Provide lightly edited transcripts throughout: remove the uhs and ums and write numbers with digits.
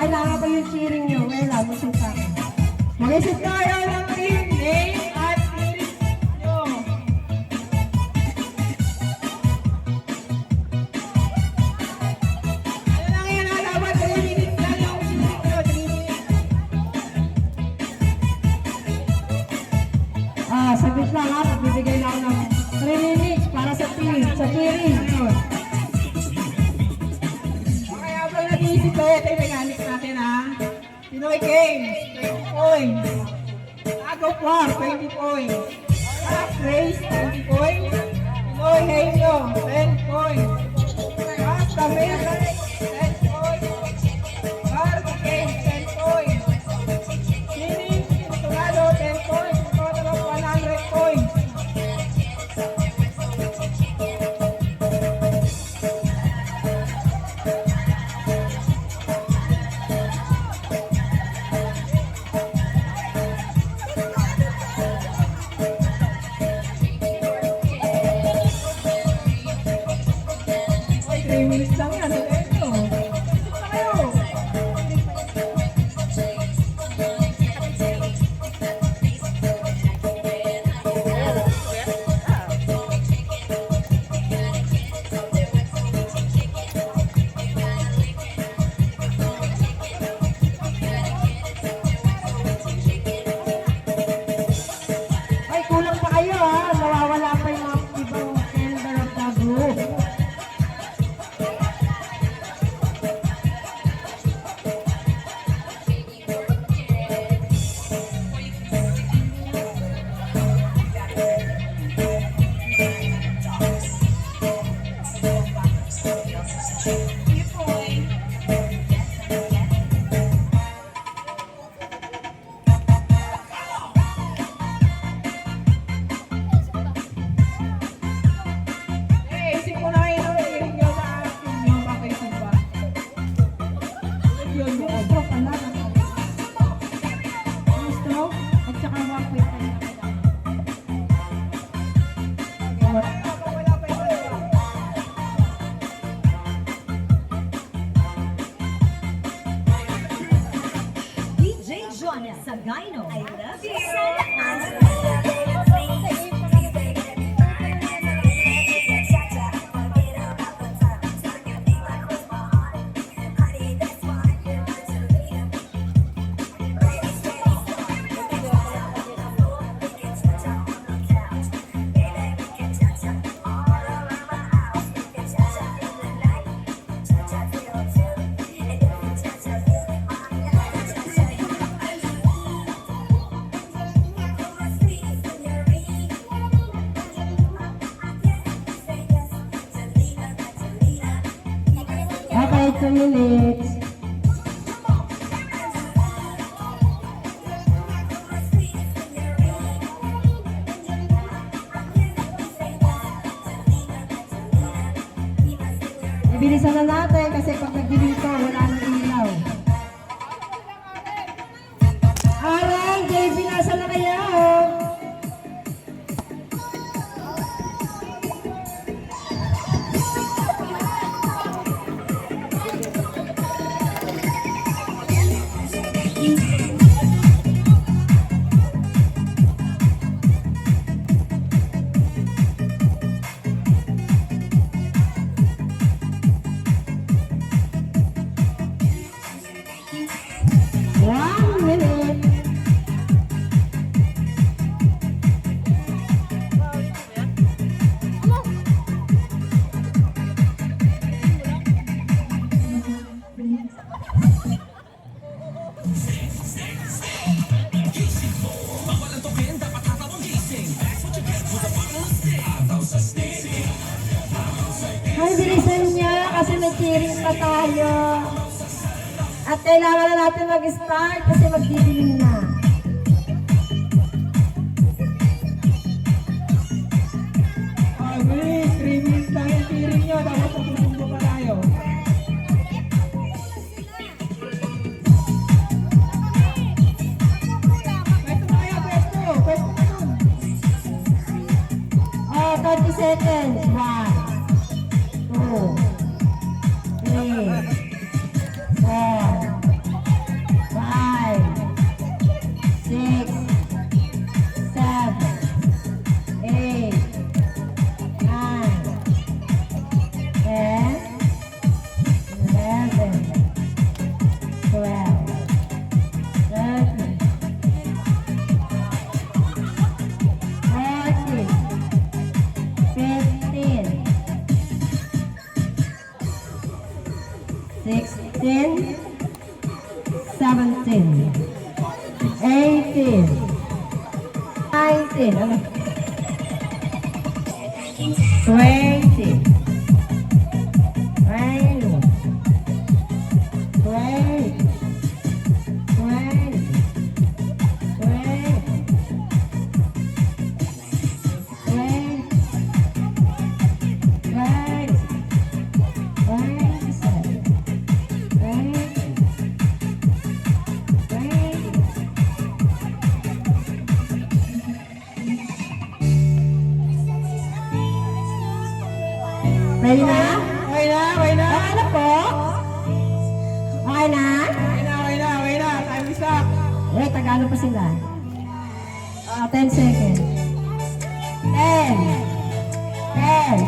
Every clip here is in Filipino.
kailangan ko yung cheering nyo. Wala, musika. Mag-isip tayo ng team name at lyrics nyo. Ano lang yan, dapat 3 minutes lang yung cheering nyo. 3 minutes. Saglit lang ha. Pagbibigay lang ng 3 minutes para sa cheering. Sa cheering. Yun. Okay, habang nag-iisip kayo, ito yung mechanics natin ha. Pinoy Games, 20 points. Tago War, 20 points. Half Race, 20 points. Pinoy Henyo, 10 points. Basta Matrix, 10 points. Barbie Games, 10 points. Sining, Sinturado, 10 points. Total of 100 points. Ay, 3 minutes lang yan. Ito. Ito kayo. Ay, kulang pa kayo ha. Nawawala pa yung mga ibang member of the group. Eh, isip ko na kayo ng hearing nyo sa akin nyo. Makaisip ba? Yun, gusto ka na. Gusto? At saka 1.5 na. Wala pa yung dalawa. DJ Jonas Sagayno. I love you. Okay, 2 minutes. Ibilisan na natin kasi pag nagdilito, wala nang ilaw. Arang, JB, nasa na kayo? Ay, bilisan niya kasi may cheering pa tayo. At kailangan na natin mag-start kasi magdidilim na. Okay, 3 minutes lang yung cheering nyo. Tapos magsusundo pa tayo. Pwesto na kayo, pwesto. Pwesto na dun. 30 seconds. 1, 2, 3, 4, 16, 17, 18, 19, ano? 20, 21, 20, Ready na? Okay na, okay na. Okay na po? Okay na? Okay na. Time is up. Eh, Tagalog pa sila. 10 seconds. 10. 10.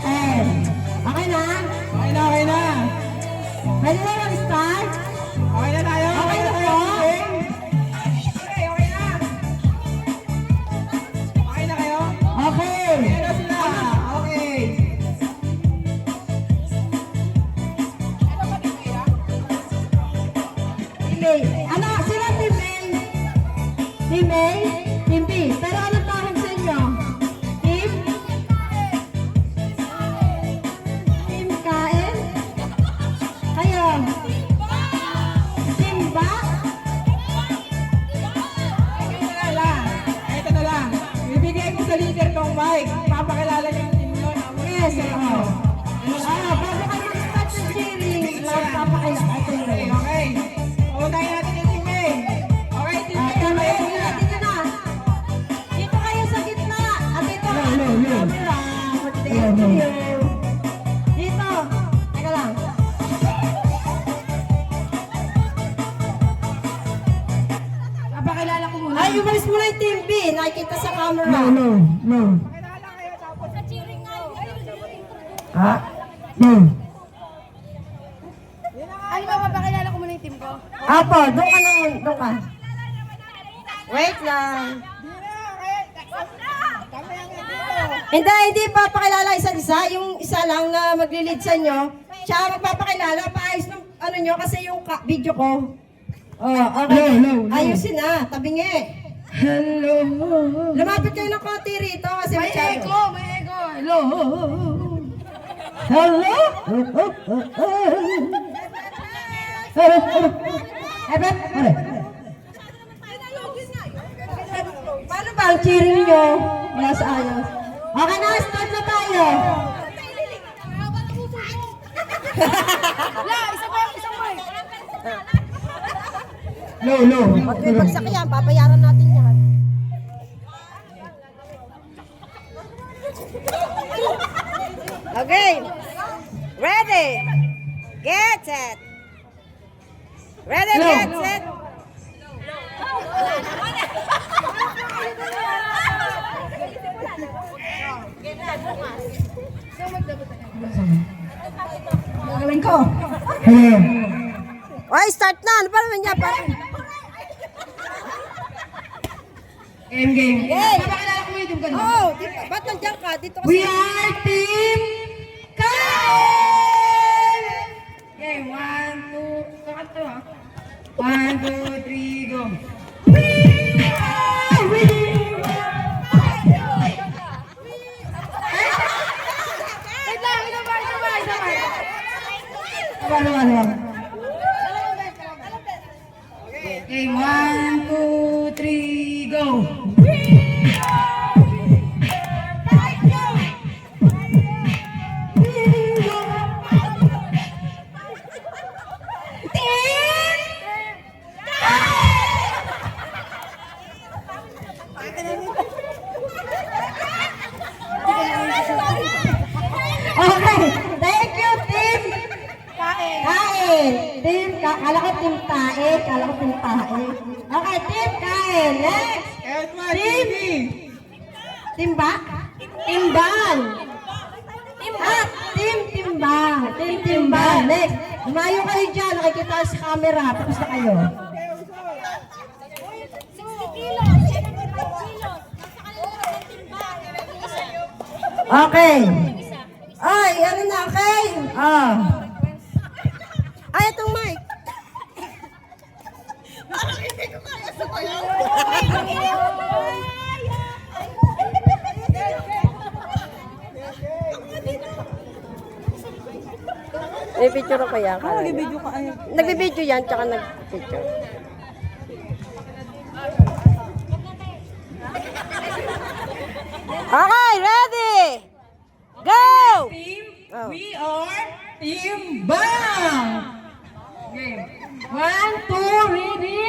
10. Okay na? Okay na. Ready na mag-start? Okay na tayo. Okay na po? Okay na. Okay na kayo? Okay. Okay na sila. Okay. Team A. Ano? Sino Team A? Team A? Team B. Pero anong tawag sa inyo? Team? Team Kain? Kayo? Team Ba? Ito na lang. Bibigay ko sa leader tong mic. Papakilala niyo yung team yun. Yes, oo. Bago kayo mag-start ng cheering, magpapakilala. Ito yun. Okay. Unahin natin yung team A. Okay, team A. Team A, Kayo dito na. na. Dito kayo sa gitna. At dito. No. Camera. Magtitingin kayo. Dito. Teka lang. Papakilala ko muna. Ay, umalis muna yung Team B. Nakikita sa camera. No. Ah? No. Ano ba, papakilala ko muna yung team ko? Apo, doon ka na. Doon ka. Wait lang. Hindi papakilala isa-isa. Yung isa lang na magli-lead sa inyo, siya magpapakilala. Paayos ng ano nyo kasi yung video ko. Oh, okay. No. Ayusin na. Tabingi. Hello. Lumapit kayo ng konti rito kasi May masyado. echo, may echo. Hello. Hello? Paano ba ang cheering nyo? Wala sa ayos. Okay na, start na tayo. La, isang mic. No. Pag may pagsakyan, papayaran natin yan. Okay. Ready. Get set. Ready, No. get set. Gagawin ko. Hello. Okay, start na. Ano pa naman niya? Game. Game. Papakilala ko muna yung team ko. Oh, ba't nandiyan ka? Dito kasi. We are Team Kain! Okay, 1, 2, kakanta ha? 1, 2, 3, go! We are Wait lang, isa pa. Ano? Okay, 1, 2, 3, go! Okay, thank you, Team Kain. Kain. Kala ko Team Tae. Okay, Team Kain. Next. Team B! Team Ba? Timbang. Team Timbang. Team Timbang. Next. Lumayo kayo dyan. Nakikita sa camera. Tapos na kayo. 60 kilos. 75 kilos. Okay. Ay, ano na, okay? May picture ko yan. Nagbibideo ka. Nagbibideo yan, tsaka nag-picture. Okay, ready? Go! Oh. We are Team Bang! Game. 1, 2, ready?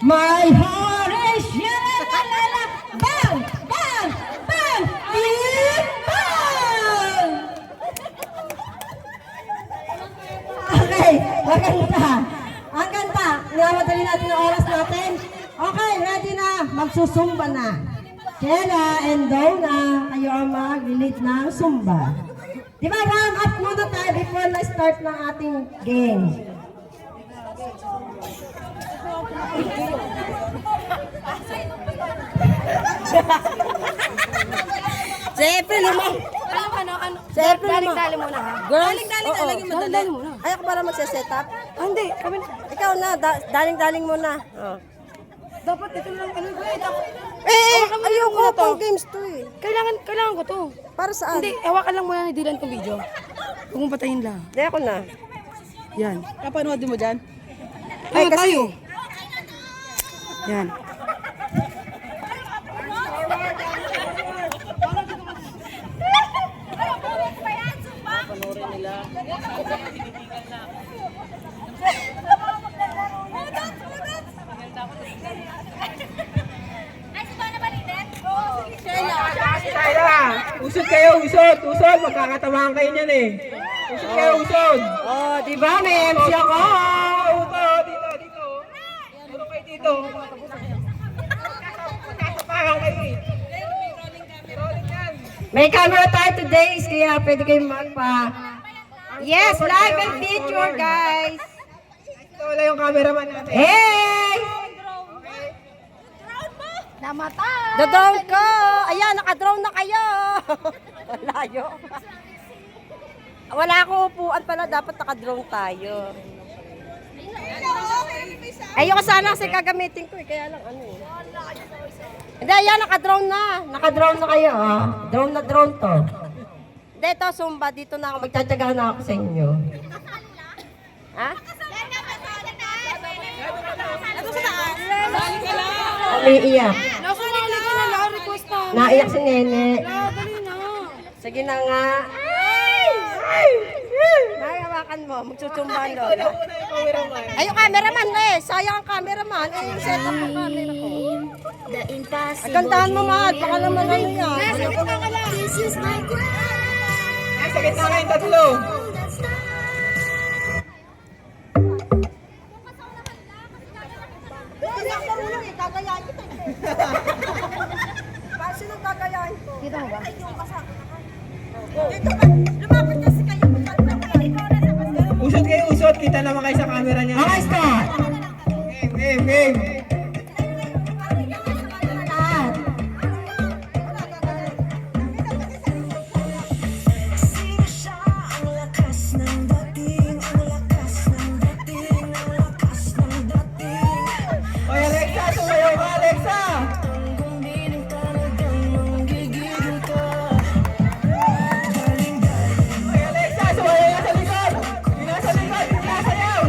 My heart is yalalala. Bang! Bang! Bang! Team Bang! Okay, maganda. Ang ganda. Namadali natin ang oras natin. Okay, ready na. Magsusumba na. Kela and Donna, kayo ang mag-lead ng Zumba. Di ba, warm up muna tayo before na start ng ating game. Siyempre, lumang. Ano? Siyempre, Dali muna ha. Girls, Dali muna. ayaw ko para magsiset up. Hindi, kami Ikaw na, daling-daling muna. Oh. dapat ito lang ano ba? Ayaw ko na tong games to eh. Kailangan ko to. Para saan? Hindi, hawakan lang muna ni Dylan tong video. Huwag mong patayin lang. Hindi ako na. Yan. Kapanood mo dyan? Ay, kasi, Yan. Kaya! Usod kayo, usod! Usod! Magkakatamaan kayo niyan eh. Usod kayo, usod! oh, di ba? May MC ako. Usod! Dito! Ano kayo dito? Magkakatamaan kayo eh. Rolling yan. May camera tayo today, kaya pwede kayong magpa. Yes, live and picture, guys. Ito wala yung cameraman natin. Hey! Namatay! The-drone ko. Ayan, naka-drone na kayo. Layo. Wala akong upuan pala. Dapat naka-drone tayo. Ayoko sana kasi gagamitin ko eh. Kaya lang ano eh. Hindi, ayan, naka-drone na. Naka-drone na kayo, oh. Drone na drone to. Hindi, ito, Zumba. Dito na ako. Magtsatsaga na ako sa inyo. Ha? Umiiyak. Nasumali ko na lang, request na. Naiyak si Nene. Dali na. Sige na nga. Nakawakan mo. Magsutsumban doon. Ay, yung cameraman eh. Sayang ang cameraman. Eh, yung setup ng camera ko. Ay, gandahan mo, mahal. Baka naman ano yan. Ay, sa gitna kayong tatlo. Sino gagayahin ko? Dito mo ba? Usod kayo, usod. Kita naman kayo sa camera niya. Okay, start. Game. Start. Oy, Alexa, sumayaw ka, Alexa! Oy, Alexa, sumayaw ka sa likod! Yung nasa likod, yung nasayaw!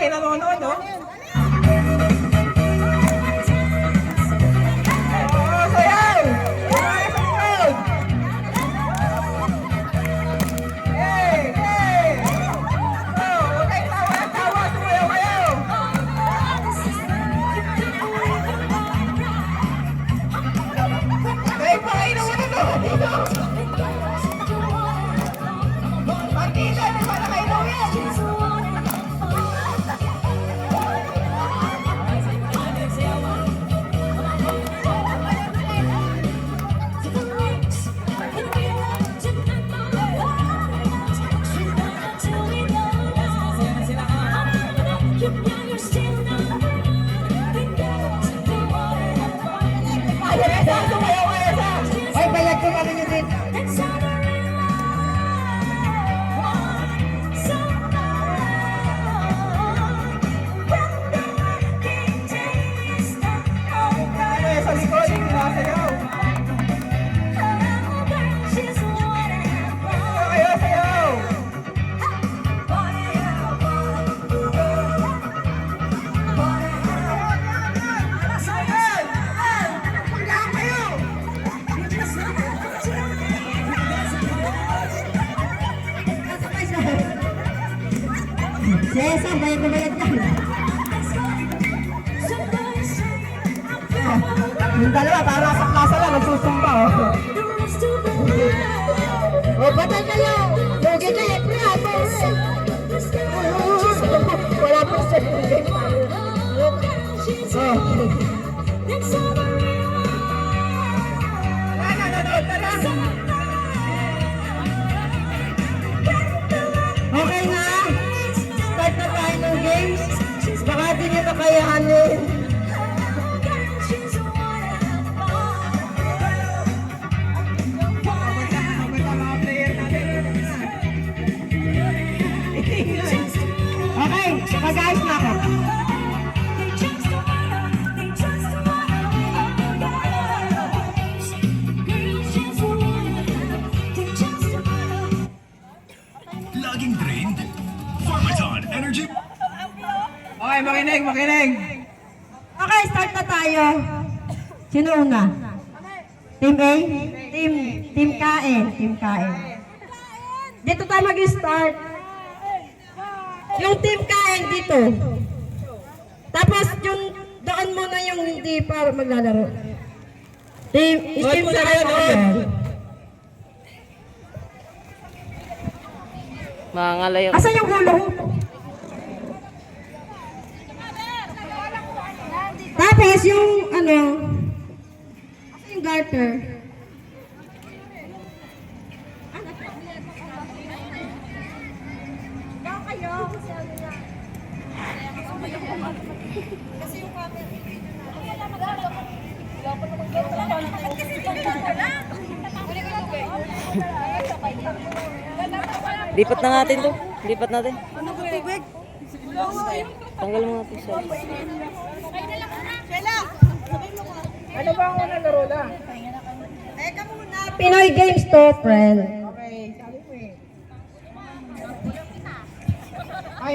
kayo nanonood, oh. Oo, sayaw! Sayaw sa likod! Hey! Hey! Oh, huwag kayong tawa, sumayaw kayo! Hey, pakain naman ito! Dito! Partida, di ba nakailaw yan? Sumayaw kayo sa! Ay, bayag ko kami nyo din! Ay, sa likod, hindi nakasayaw. Kayo, sayaw! Cesar, bayad na bayad yan. Yung dalawa, para sa plaza lang, nagsusumba, oh. O, patay kayo. Lugi kayo, pre. Wala pa sa lugi. Nanonood na lang. Okay na. Start na tayo ng games. Baka di nyo na kayahanin. Mga player natin. Okay, mag-ayos na ako. Laging drained? Pharmaton Energy. Okay, makinig. Okay, start na tayo. Sino una? Team A? Team Kain. Team Kain. Dito tayo mag-start. Yung Team Kain dito. Tapos yung doon muna yung hindi pa maglalaro. Team muna kayo, Kain. nood. Mangalayo. Asan yung hulo? Tapos yung ano, asan yung garter? Lipat na natin to. Lipat natin. Tanggal mo natin siya. Ano ba ang unang laro lang? Pinoy Games to, friend. Okay, sabi mo eh. Ay,